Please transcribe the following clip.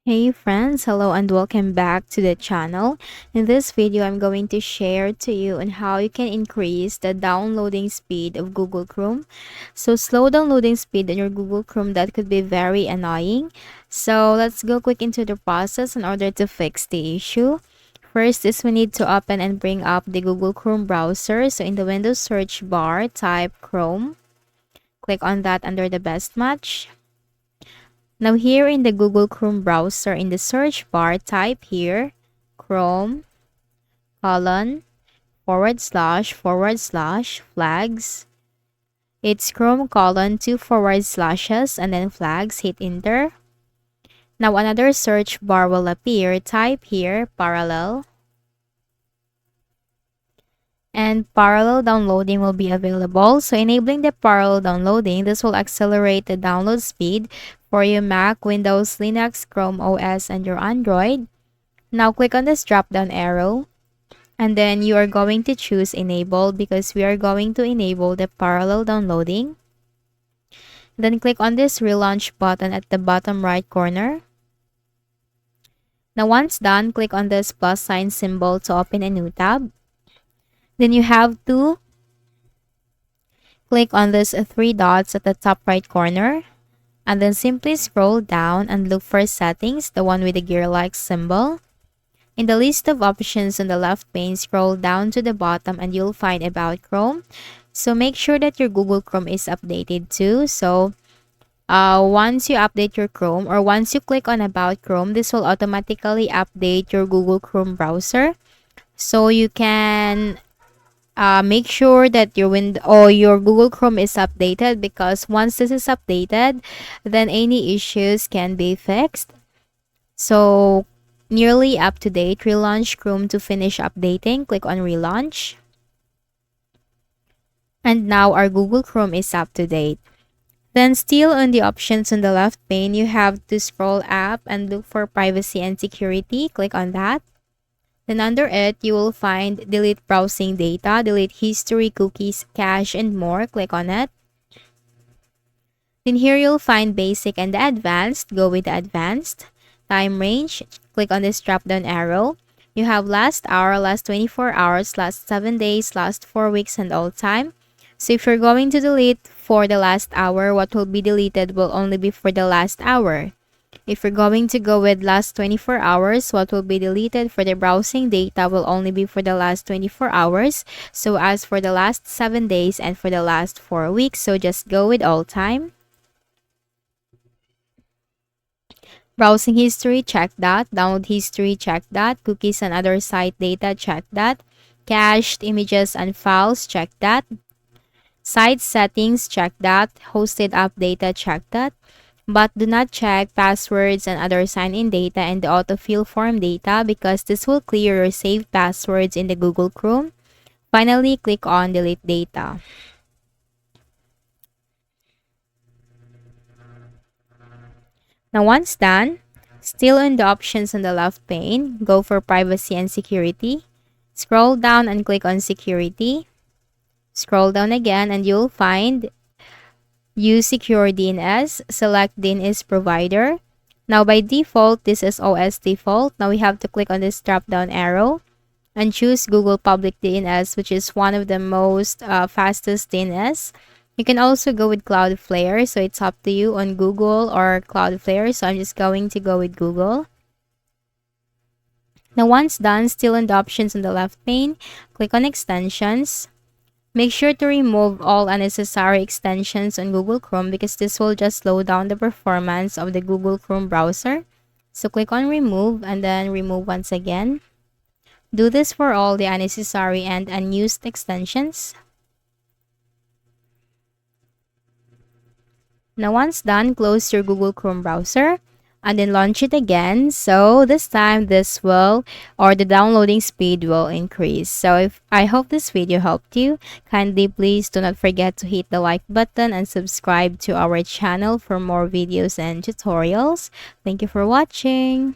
Hey friends, hello and welcome back to the channel. In this video, I'm going to share to you on how you can increase the downloading speed of Google Chrome. So slow downloading speed in your Google Chrome, that could be very annoying. So let's go quick into the process in order to fix the issue. First is we need to open and bring up the Google Chrome browser. So in the Windows search bar, type Chrome. Click on that under the best match. Now here in the Google Chrome browser, in the search bar, type here Chrome colon forward slash flags. It's Chrome colon two forward slashes and then flags. Hit enter. Now another search bar will appear. Type here parallel. And parallel downloading will be available. So enabling the parallel downloading, this will accelerate the download speed for your Mac, Windows, Linux, Chrome OS, and your Android. Now click on this drop down arrow and then you are going to choose enable because we are going to enable the parallel downloading. Then click on this relaunch button at the bottom right corner. Now once done, click on this plus sign symbol to open a new tab. Then you have to click on these three dots at the top right corner and then simply scroll down and look for settings, the one with the gear-like symbol. In the list of options on the left pane, scroll down to the bottom and you'll find About Chrome. So make sure that your Google Chrome is updated too. So once you update your Chrome or once you click on About Chrome, this will automatically update your Google Chrome browser. So you can make sure that your your Google Chrome is updated, because once this is updated, then any issues can be fixed. So nearly up to date, relaunch Chrome to finish updating. Click on relaunch. And now our Google Chrome is up to date. Then still on the options on the left pane, you have to scroll up and look for privacy and security. Click on that. Then under it, you will find delete browsing data, delete history, cookies, cache, and more. Click on it. Then here you'll find basic and the advanced. Go with the advanced. Time range, click on this drop down arrow. You have last hour, last 24 hours, last 7 days, last 4 weeks, and all time. So if you're going to delete for the last hour, what will be deleted will only be for the last hour. If you're going to go with last 24 hours, what will be deleted for the browsing data will only be for the last 24 hours. So as for the last 7 days and for the last 4 weeks, so just go with all time. Browsing history, check that. Download history, check that. Cookies and other site data, check that. Cached images and files, check that. Site settings, check that. Hosted app data, check that. But do not check passwords and other sign-in data and the autofill form data, because this will clear your saved passwords in the Google Chrome. Finally, click on delete data. Now once done, still in the options on the left pane, go for privacy and security. Scroll down and click on security. Scroll down again and you'll find Use Secure DNS. Select DNS provider. Now by default, this is OS default. Now we have to click on this drop down arrow and choose Google Public DNS, which is one of the most fastest DNS. You can also go with Cloudflare, so it's up to you on Google or Cloudflare. So I'm just going to go with Google. Now once done, still in the options on the left pane, click on extensions. Make sure to remove all unnecessary extensions on Google Chrome, because this will just slow down the performance of the Google Chrome browser. So click on remove and then remove once again. Do this for all the unnecessary and unused extensions. Now once done, close your Google Chrome browser and then launch it again. So this time the downloading speed will increase. So if I hope this video helped you, kindly please do not forget to hit the like button and subscribe to our channel for more videos and tutorials. Thank you for watching.